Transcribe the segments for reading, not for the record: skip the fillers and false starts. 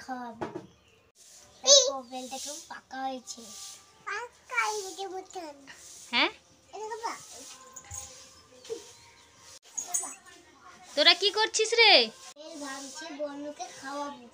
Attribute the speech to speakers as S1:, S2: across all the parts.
S1: খাওয়াবে। দেখো বেলটা কেমন পাকা হয়েছে। পাকা হয়েছে মতন।
S2: হ্যাঁ তোরা কি করছিস রে?
S1: বেল ভাঙছি, বনুকে খাওয়াবো।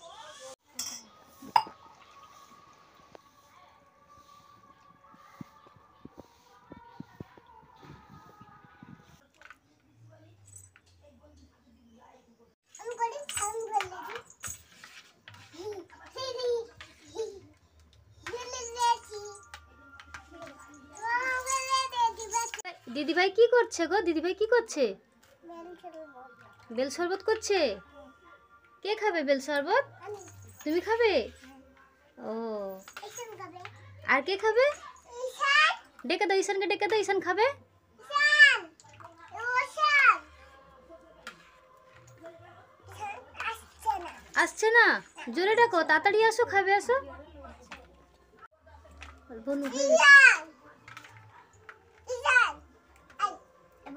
S2: দিদি ভাই কি করছে গো? দিদি ভাই কি করছে? বেল শরবত করছে। কে খাবে বেল শরবত? তুমি খাবে? ও আর কে খাবে? ডেকে দাও, ঈশানকে ডেকে দাও, ঈশান খাবে। আসছে না? জোরে ডাকো, তাড়াতাড়ি আসো, খাবে আসো।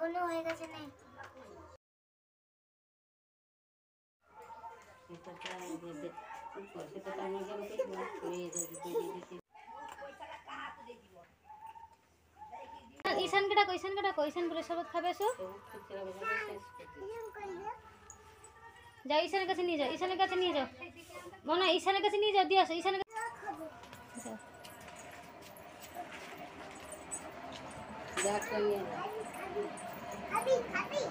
S2: বনু হয়ে
S1: গেছে না।
S2: ঈশানকে ডাকো, ঈশানকে ডাকো, ঈশান বলে শরবত খাবে আসো। যাও ঈশানের কাছে নিয়ে যাও, ঈশানের কাছে নিয়ে যাও। মনে ঈশানের কাছে নিয়ে যাও, দিয়ে আসো ঈশানের কাছে।
S1: খাবি খাবি